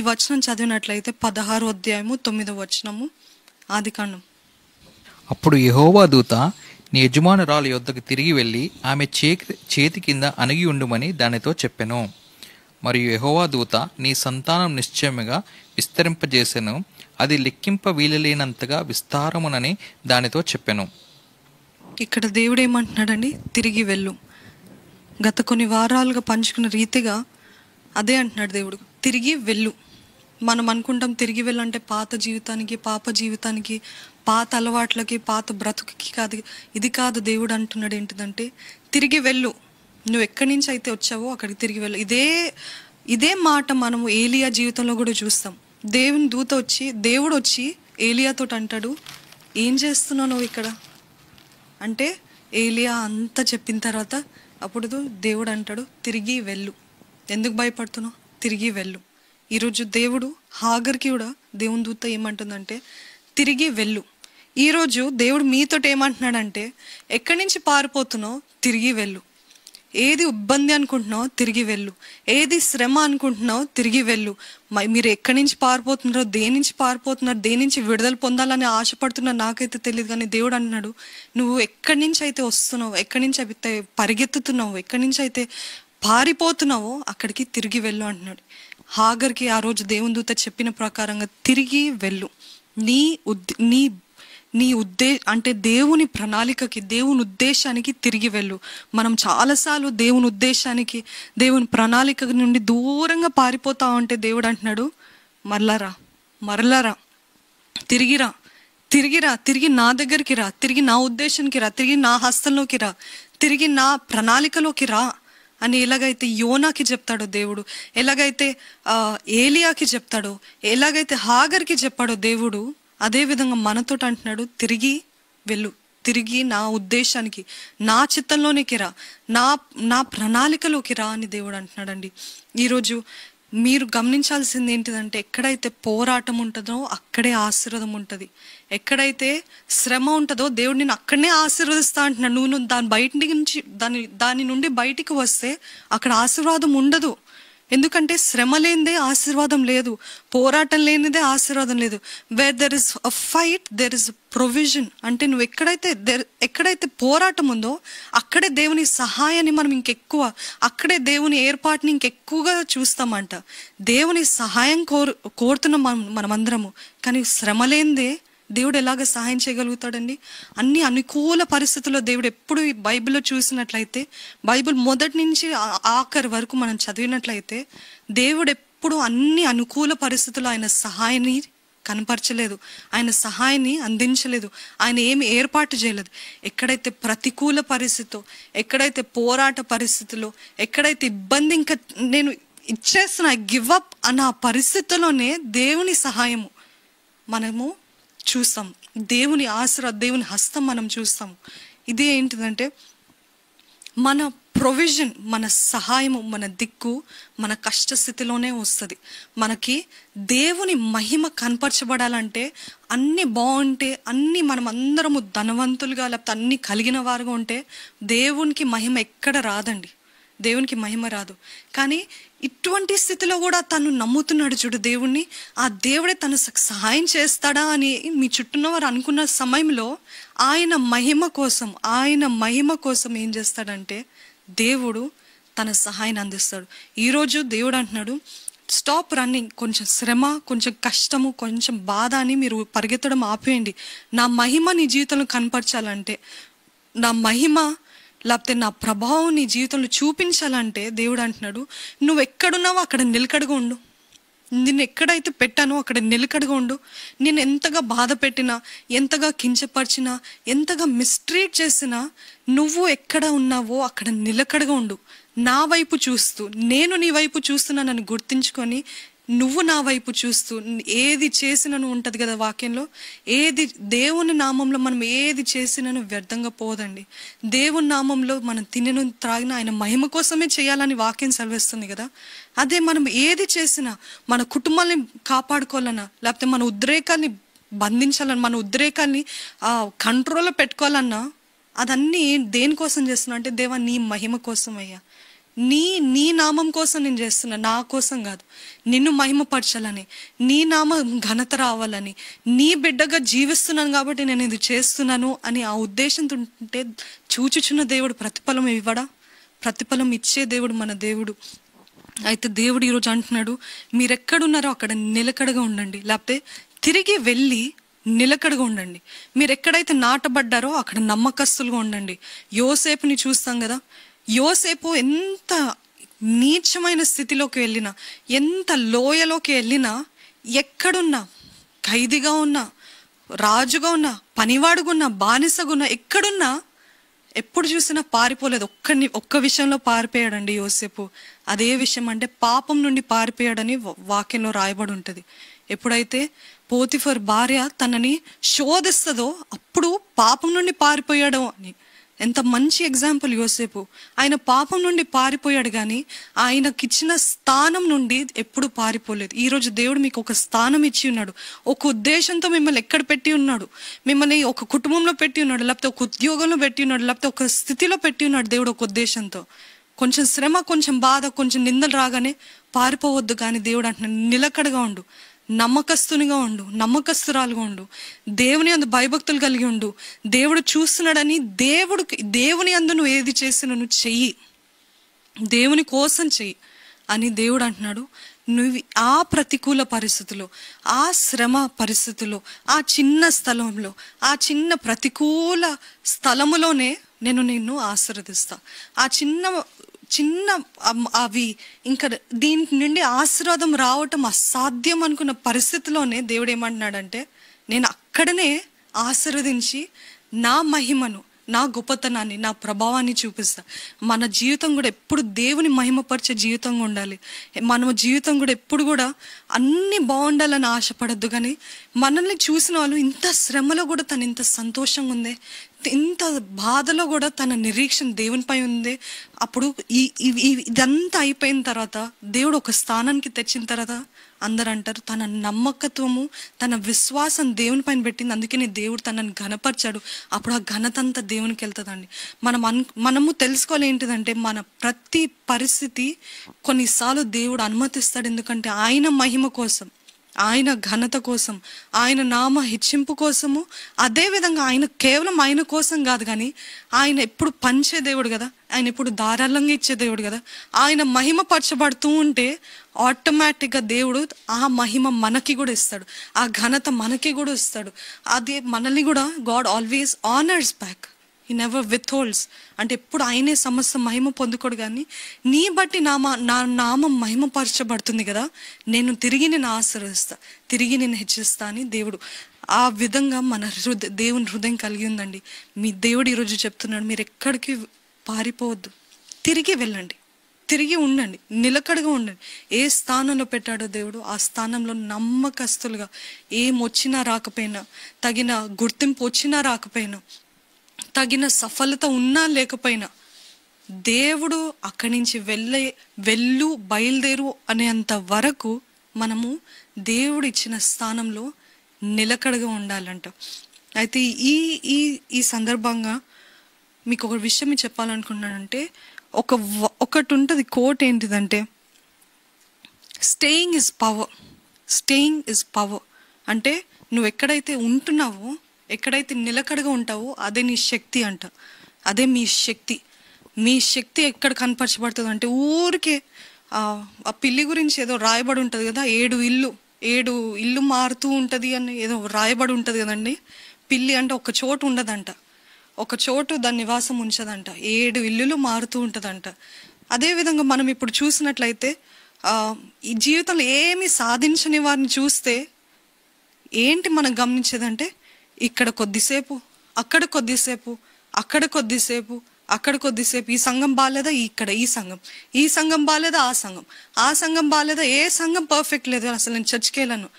వచనం చదివినట్లయితే 16వ అధ్యాయము 9వ వచనము, ఆదికాండం. అప్పుడు యెహోవా దూత, నీ యజమానురాలి యొద్దకు తిరిగి వెళ్ళి ఆమె చేతి కింద అణిగి ఉండుమని దానితో చెప్పెను. మరియు యెహోవా దూత, నీ సంతానం నిశ్చయముగా విస్తరింపజేసెను, అది లెక్కింప వీలలేనంతగా విస్తారమునని దానితో చెప్పెను. ఇక్కడ దేవుడు ఏమంటున్నాడండి? తిరిగి వెళ్ళు. గత కొన్ని వారాలుగా పంచుకున్న రీతిగా అదే అంటున్నాడు దేవుడు, తిరిగి వెళ్ళు. మనం అనుకుంటాం తిరిగి వెళ్ళంటే పాత జీవితానికి, పాప జీవితానికి, పాత అలవాట్లకి, పాత బ్రతుకుకి కాదు. ఇది కాదు. దేవుడు అంటున్నాడు ఏంటిదంటే తిరిగి వెళ్ళు. నువ్వు ఎక్కడి నుంచి అయితే వచ్చావో అక్కడికి తిరిగి వెళ్ళు. ఇదే మాట మనము ఏలియా జీవితంలో కూడా చూస్తాం. దేవుడు వచ్చి ఏలియాతో అంటాడు, ఏం చేస్తున్నావు నువ్వు ఇక్కడ అంటే, ఏలియా అంతా చెప్పిన తర్వాత అప్పుడు దేవుడు అంటాడు, తిరిగి వెళ్ళు. ఎందుకు భయపడుతున్నావు? తిరిగి వెళ్ళు. ఈరోజు దేవుడు హాగర్కి కూడా దేవుని దూత ఏమంటుందంటే తిరిగి వెళ్ళు. ఈరోజు దేవుడు మీతో ఏమంటున్నాడంటే, ఎక్కడి నుంచి పారిపోతున్నావు? తిరిగి వెళ్ళు. ఏది ఇబ్బంది అనుకుంటున్నావు? తిరిగి వెళ్ళు. ఏది శ్రమ అనుకుంటున్నావు? తిరిగి వెళ్ళు. మీరు ఎక్కడి నుంచి పారిపోతున్నారో, దేని నుంచి పారిపోతున్నారు, దేని నుంచి విడుదల పొందాలని ఆశపడుతున్నారు నాకైతే తెలియదు. కానీ దేవుడు అన్నాడు, నువ్వు ఎక్కడి నుంచి అయితే వస్తున్నావు, ఎక్కడి నుంచి అయితే పరిగెత్తుతున్నావు, ఎక్కడి నుంచి అయితే పారిపోతున్నావో అక్కడికి తిరిగి వెళ్ళు అంటున్నాడు. హాగర్కి ఆ రోజు దేవుని దూత చెప్పిన ప్రకారంగా తిరిగి వెళ్ళు. అంటే దేవుని ప్రణాళికకి, దేవుని ఉద్దేశానికి తిరిగి వెళ్ళు. మనం చాలాసార్లు దేవుని ఉద్దేశానికి, దేవుని ప్రణాళిక నుండి దూరంగా పారిపోతా ఉంటే దేవుడు అంటున్నాడు, మరలరా, తిరిగి నా దగ్గరికి రా, తిరిగి నా ఉద్దేశానికి రా, తిరిగి నా హస్తంలోకి రా, తిరిగి నా ప్రణాళికలోకి రా అని ఎలాగైతే యోనాకి చెప్తాడో దేవుడు, ఎలాగైతే ఏలియాకి చెప్తాడో, ఎలాగైతే హాగర్కి చెప్పాడో దేవుడు, అదే విధంగా మనతో అంటున్నాడు, తిరిగి వెళ్ళు. తిరిగి నా ఉద్దేశానికి, నా చిత్తంలోనికి రా, నా ప్రణాళికలోకి రా అని దేవుడు అంటున్నాడండి. ఈరోజు మీరు గమనించాల్సింది ఏంటిదంటే, ఎక్కడైతే పోరాటం ఉంటుందో అక్కడే ఆశీర్వాదం ఉంటుంది. ఎక్కడైతే శ్రమ ఉంటుందో దేవుడు నేను అక్కడనే ఆశీర్వదిస్తా అంటున్నాడు. నువ్వు దాని నుండి బయటికి వస్తే అక్కడ ఆశీర్వాదం ఉండదు. ఎందుకంటే శ్రమ లేనిదే ఆశీర్వాదం లేదు, పోరాటం లేనిదే ఆశీర్వాదం లేదు. Where there is a fight there is provision. అంటే నువ్వు ఎక్కడైతే పోరాటం ఉందో అక్కడే దేవుని సహాయాన్ని మనం ఇంకెక్కువ, అక్కడే దేవుని ఏర్పాటుని ఇంకెక్కువగా చూస్తామంట. దేవుని సహాయం కోరుతున్నాం మనమందరము. కానీ శ్రమ లేనిదే దేవుడు ఎలాగ సహాయం చేయగలుగుతాడండి? అన్ని అనుకూల పరిస్థితుల్లో దేవుడు ఎప్పుడు ఈ బైబిల్లో చూసినట్లయితే, బైబిల్ మొదటి నుంచి ఆఖరి వరకు మనం చదివినట్లయితే, దేవుడు ఎప్పుడు అన్ని అనుకూల పరిస్థితుల్లో ఆయన సహాయాన్ని కనపరచలేదు, ఆయన సహాయాన్ని అందించలేదు, ఆయన ఏమి ఏర్పాటు చేయలేదు. ఎక్కడైతే ప్రతికూల పరిస్థితిలో, ఎక్కడైతే పోరాట పరిస్థితుల్లో, ఎక్కడైతే ఇబ్బంది ఇంకా నేను ఇచ్చేస్తున్నా, గివ్ అప్ అన్న పరిస్థితుల్లోనే దేవుని సహాయము మనము చూస్తాం. దేవుని ఆశీర్వాదం, దేవుని హస్తం మనం చూస్తాం. ఇదే ఏంటిదంటే మన ప్రొవిజన్, మన సహాయము, మన దిక్కు మన కష్టస్థితిలోనే వస్తుంది. మనకి దేవుని మహిమ కనపరచబడాలంటే అన్నీ బాగుంటే, అన్నీ మనం అందరము ధనవంతులుగా లేకపోతే అన్నీ కలిగిన వారుగా ఉంటే దేవునికి మహిమ ఎక్కడ రాదండి. దేవునికి మహిమ రాదు. కానీ ఇటువంటి స్థితిలో కూడా తను నమ్ముతున్నాడు చూడు దేవుణ్ణి, ఆ దేవుడే తను సహాయం చేస్తాడా అని మీ చుట్టూన్న వారు అనుకున్న సమయంలో ఆయన మహిమ కోసం ఏం చేస్తాడంటే దేవుడు తన సహాయాన్ని అందిస్తాడు. ఈరోజు దేవుడు అంటున్నాడు, స్టాప్ రన్నింగ్. కొంచెం శ్రమ, కొంచెం కష్టము, కొంచెం బాధ అని మీరు పరిగెత్తడం ఆపేయండి. నా మహిమ నీ జీవితంలో కనపరచాలంటే, నా మహిమ లేకపోతే నా ప్రభావం నీ జీవితంలో చూపించాలంటే దేవుడు అంటున్నాడు, నువ్వు ఎక్కడున్నావో అక్కడ నిలకడగా ఉండు. నిన్ను ఎక్కడైతే పెట్టానో అక్కడ నిలకడగా ఉండు. నేను ఎంతగా బాధ పెట్టినా, ఎంతగా కించపరిచినా, ఎంతగా మిస్ట్రీట్ చేసినా నువ్వు ఎక్కడ ఉన్నావో అక్కడ నిలకడగా ఉండు. నా వైపు చూస్తూ, నేను నీ వైపు చూస్తున్నానని గుర్తించుకొని నువ్వు నా వైపు చూస్తూ ఏది చేసినను ఉంటుంది కదా వాక్యంలో, ఏది దేవుని నామంలో మనం ఏది చేసినను వ్యర్థంగా పోదండి. దేవుని నామంలో మనం తినను త్రాగిన ఆయన మహిమ కోసమే చేయాలని వాక్యం సెలవిస్తుంది కదా. అదే మనం ఏది చేసినా, మన కుటుంబాన్ని కాపాడుకోవాలన్నా, లేకపోతే మన ఉద్రేకాన్ని బంధించాలన్నా, మన ఉద్రేకాన్ని కంట్రోల్లో పెట్టుకోవాలన్నా, అదన్నీ దేనికోసం చేస్తున్నా అంటే, దేవా నీ మహిమ కోసం అయ్యా, నీ నామం కోసం నేను చేస్తున్నా, నా కోసం కాదు. నిన్ను మహిమపరచాలని, నీ నామ ఘనత రావాలని, నీ బిడ్డగా జీవిస్తున్నాను కాబట్టి నేను ఇది చేస్తున్నాను అని ఆ ఉద్దేశంతో ఉంటే చూచుచున్న దేవుడు ప్రతిఫలం ఇవ్వడా? ప్రతిఫలం ఇచ్చే దేవుడు మన దేవుడు. అయితే దేవుడు ఈరోజు అంటున్నాడు, మీరెక్కడున్నారో అక్కడ నిలకడగా ఉండండి, లేకపోతే తిరిగి వెళ్ళి నిలకడగా ఉండండి. మీరు ఎక్కడైతే నాటబడ్డారో అక్కడ నమ్మకస్తులుగా ఉండండి. యోసేపుని చూస్తాం కదా, యోసేపు ఎంత నీచమైన స్థితిలోకి వెళ్ళినా, ఎంత లోయలోకి వెళ్ళినా, ఎక్కడున్నా, ఖైదీగా ఉన్నా, రాజుగా ఉన్నా, పనివాడుగా ఉన్నా, బానిసగా ఉన్నా, ఎక్కడున్నా ఎప్పుడు చూసినా పారిపోలేదు. ఒక్క విషయంలో పారిపోయాడండి యోసేపు. అదే విషయం అంటే పాపం నుండి పారిపోయాడని వాక్యంలో రాయబడి ఉంటుంది. ఎప్పుడైతే పోతిఫర్ భార్య తనని శోధిస్తుందో అప్పుడు పాపం నుండి పారిపోయాడు అని. ఎంత మంచి ఎగ్జాంపుల్ యోసేపు. ఆయన పాపం నుండి పారిపోయాడు కానీ ఆయనకిచ్చిన స్థానం నుండి ఎప్పుడు పారిపోలేదు. ఈరోజు దేవుడు మీకు ఒక స్థానం ఇచ్చి ఉన్నాడు, ఒక ఉద్దేశంతో మిమ్మల్ని ఎక్కడ పెట్టి ఉన్నాడు, మిమ్మల్ని ఒక కుటుంబంలో పెట్టి ఉన్నాడు, లేకపోతే ఒక ఉద్యోగంలో పెట్టి ఉన్నాడు, లేకపోతే ఒక స్థితిలో పెట్టి ఉన్నాడు దేవుడు ఒక ఉద్దేశంతో. కొంచెం శ్రమ, కొంచెం బాధ, కొంచెం నిందలు రాగానే పారిపోవద్దు. కానీ దేవుడు అంటున్నాడు, నిలకడగా ఉండు, నమ్మకస్తునిగా ఉండు, నమ్మకస్తురాలుగా ఉండు, దేవుని అందు భయభక్తులు కలిగి ఉండు. దేవుడు చూస్తున్నాడని దేవుని అందు నువ్వు ఏది చేసినా నువ్వు చెయ్యి, దేవుని కోసం చెయ్యి అని దేవుడు అంటున్నాడు. నువ్వు ఆ ప్రతికూల పరిస్థితుల్లో, ఆ శ్రమ పరిస్థితుల్లో, ఆ చిన్న స్థలంలో, ఆ చిన్న ప్రతికూల స్థలములోనే నేను నిన్ను ఆశీర్వదిస్తా. ఆ చిన్న అవి ఇంకా దీని నుండి ఆశీర్వాదం రావటం అసాధ్యం అనుకున్న పరిస్థితిలోనే దేవుడు ఏమంటున్నాడంటే, నేను అక్కడనే ఆశీర్వదించి నా మహిమను, నా గొప్పతనాన్ని, నా ప్రభావాన్ని చూపిస్తా. మన జీవితం కూడా ఎప్పుడు దేవుని మహిమపరిచే జీవితంగా ఉండాలి. మన జీవితం కూడా ఎప్పుడు కూడా అన్ని బాగుండాలని ఆశపడద్దు. కానీ మనల్ని చూసిన వాళ్ళు ఇంత శ్రమలో కూడా తను ఇంత సంతోషంగా ఉందే, ఇంత బాధలో కూడా తన నిరీక్షణ దేవునిపై ఉంది. అప్పుడు ఇదంతా అయిపోయిన తర్వాత దేవుడు ఒక స్థానానికి తెచ్చిన తర్వాత అందరు అంటారు, తన నమ్మకత్వము, తన విశ్వాసం దేవుని పైన పెట్టింది, అందుకని దేవుడు తనని ఘనపరిచాడు. అప్పుడు ఆ ఘనత అంతా దేవునికి వెళ్తుందండి. మనము తెలుసుకోవాలి ఏంటిదంటే, మన ప్రతి పరిస్థితి కొన్నిసార్లు దేవుడు అనుమతిస్తాడు. ఎందుకంటే ఆయన మహిమ కోసం, ఆయన ఘనత కోసం, ఆయన నామ హెచ్చింపు కోసము. అదేవిధంగా ఆయన కేవలం ఆయన కోసం కాదు, కానీ ఆయన ఎప్పుడు పంచే దేవుడు కదా, ఆయన ఎప్పుడు ధారాళంగా ఇచ్చే దేవుడు కదా. ఆయన మహిమ పరచబడుతూ ఉంటే ఆటోమేటిక్గా దేవుడు ఆ మహిమ మనకి కూడా ఇస్తాడు, ఆ ఘనత మనకి కూడా ఇస్తాడు. అది మనల్ని కూడా God always honours back, he never withholds. అంటే ఎప్పుడు ఆయనే సమస్త మహిమ పొందుకోడు. కానీ నీ బట్టి నా నామం మహిమపరచబడుతుంది కదా, నేను తిరిగి నేను ఆశీర్వదిస్తా, తిరిగి నేను హెచ్చిస్తా అని దేవుడు ఆ విధంగా మన దేవుని హృదయం కలిగి ఉందండి. మీ దేవుడు ఈరోజు చెప్తున్నాడు, మీరు ఎక్కడికి పారిపోవద్దు, తిరిగి వెళ్ళండి, తిరిగి ఉండండి, నిలకడగా ఉండండి. ఏ స్థానంలో పెట్టాడో దేవుడు ఆ స్థానంలో నమ్మకస్తులుగా, ఏమొచ్చినా రాకపోయినా, తగిన గుర్తింపు వచ్చినా రాకపోయినా, తగిన సఫలత ఉన్నా లేకపోయినా, దేవుడు అక్కడి నుంచి బయలుదేరు అనేంత వరకు మనము దేవుడు ఇచ్చిన స్థానంలో నిలకడగా ఉండాలంట. అయితే ఈ సందర్భంగా మీకు ఒక విషయం చెప్పాలనుకున్నానంటే, ఒకటి ఉంటుంది కోట్, ఏంటిదంటే staying is power. Staying is power అంటే నువ్వు ఎక్కడైతే ఉంటున్నావో, ఎక్కడైతే నిలకడగా ఉంటావో అదే నీ శక్తి అంట. అదే మీ శక్తి. మీ శక్తి ఎక్కడ కనపరచబడుతుంది అంటే, ఊరికే ఆ పిల్లి గురించి ఏదో రాయబడి ఉంటుంది కదా, 7 ఇల్లు మారుతూ ఉంటుంది అని ఏదో రాయబడి ఉంటుంది కదండి. పిల్లి అంటే ఒక చోటు ఉండదంట, ఒక చోటు దాని నివాసం ఉంచదంట, 7 ఇల్లులు మారుతూ ఉంటుందంట. అదేవిధంగా మనం ఇప్పుడు చూసినట్లయితే ఈ జీవితంలో ఏమి సాధించని వారిని చూస్తే ఏంటి మనం గమనించేదంటే, ఇక్కడ కొద్దిసేపు, అక్కడ కొద్దిసేపు, అక్కడ కొద్దిసేపు, అక్కడ కొద్దిసేపు, ఈ సంఘం బాగాలేదా, ఇక్కడ ఈ సంఘం బాగాలేదా, ఆ సంఘం బాగాలేదా, ఏ సంఘం పర్ఫెక్ట్ లేదు, అసలు నేను చర్చికి వెళ్ళను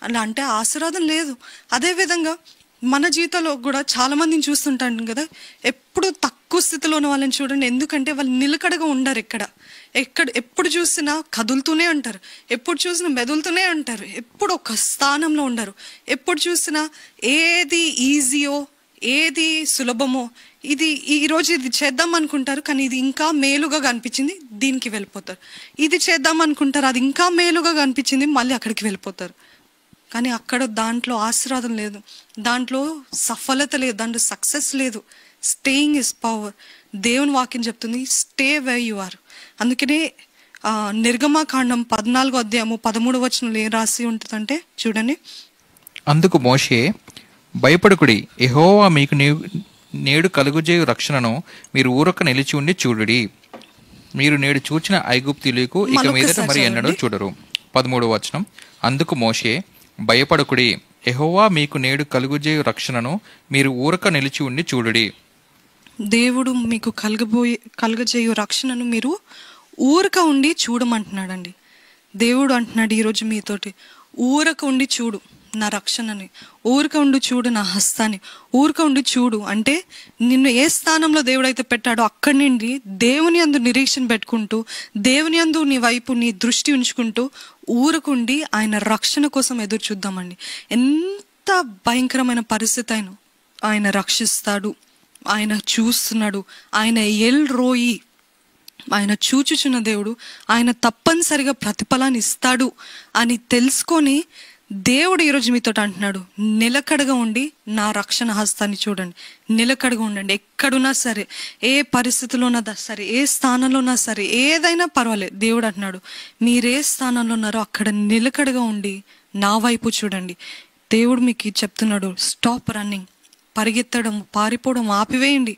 అలా అంటే ఆశీర్వాదం లేదు. అదేవిధంగా మన జీవితంలో కూడా చాలా మందిని చూస్తుంటాను కదా, ఎప్పుడు తక్కువ స్థితిలో ఉన్న వాళ్ళని చూడండి. ఎందుకంటే వాళ్ళు నిలకడగా ఉండరు. ఎప్పుడు చూసినా కదులుతూనే ఉంటారు, ఎప్పుడు చూసినా మెదులుతూనే ఉంటారు, ఎప్పుడు ఒక స్థానంలో ఉండరు. ఎప్పుడు చూసినా ఏది ఈజీయో, ఏది సులభమో ఇది ఈరోజు ఇది చేద్దాం అనుకుంటారు, కానీ ఇది ఇంకా మేలుగా కనిపించింది, దీనికి వెళ్ళిపోతారు. ఇది చేద్దాం అనుకుంటారు, అది ఇంకా మేలుగా కనిపించింది, మళ్ళీ అక్కడికి వెళ్ళిపోతారు. కానీ అక్కడ దాంట్లో ఆశీర్వాదం లేదు, దాంట్లో సఫలత లేదు, దాంట్లో సక్సెస్ లేదు. Staying is power. దేవుని వాక్యం చెప్తుంది, స్టే వే యు ఆర్. అందుకనే నిర్గమాకాండం 14వ అధ్యాయము 13వ వచనంలో ఏం రాసి ఉంటుందంటే చూడండి. అందుకు మోషే, భయపడుకుడి, యెహోవా మీకు నేడు కలుగుజేయు రక్షణను మీరు ఊరక నిలిచి ఉండి చూడుడి. మీరు నేడు చూచిన ఐగుప్తీయులకు ఇక మీదట మరి ఎన్నడూ చూడరు. 13వ వచనం. అందుకు మోషే, భయపడుకుడి, యెహోవా మీకు నేడు కలుగుజేయు రక్షణను మీరు ఊరక నిలిచి ఉండి చూడుడి. దేవుడు మీకు కలుగజేయు రక్షణను మీరు ఊరక ఉండి చూడమంటున్నాడండి. దేవుడు అంటున్నాడు ఈరోజు మీతోటి, ఊరక ఉండి చూడు నా రక్షణని, ఊరక ఉండి చూడు నా హస్తాన్ని, ఊరక ఉండి చూడు. అంటే నిన్ను ఏ స్థానంలో దేవుడు అయితే పెట్టాడో అక్కడి నుండి దేవుని యందు నిరీక్షణ పెట్టుకుంటూ, దేవుని యందు నీ వైపు నీ దృష్టి ఉంచుకుంటూ ఊరకుండి ఆయన రక్షణ కోసం ఎదురు చూద్దామండి. ఎంత భయంకరమైన పరిస్థితి అయినా ఆయన రక్షిస్తాడు, ఆయన చూస్తున్నాడు, ఆయన ఎల్ రోయి, ఆయన చూచుచున్న దేవుడు, ఆయన తప్పనిసరిగా ప్రతిఫలాన్ని ఇస్తాడు అని తెలుసుకొని దేవుడు ఈరోజు మీతో అంటున్నాడు, నిలకడగా ఉండి నా రక్షణ హస్తాన్ని చూడండి, నిలకడగా ఉండండి. ఎక్కడున్నా సరే, ఏ పరిస్థితిలో ఉన్నా సరే, ఏ స్థానంలో ఉన్నా సరే, ఏదైనా పర్వాలేదు. దేవుడు అంటున్నాడు, మీరే స్థానంలో ఉన్నారో అక్కడ నిలకడగా ఉండి నా వైపు చూడండి. దేవుడు మీకు చెప్తున్నాడు, స్టాప్ రన్నింగ్, పరిగెత్తడం, పారిపోవడం ఆపివేయండి.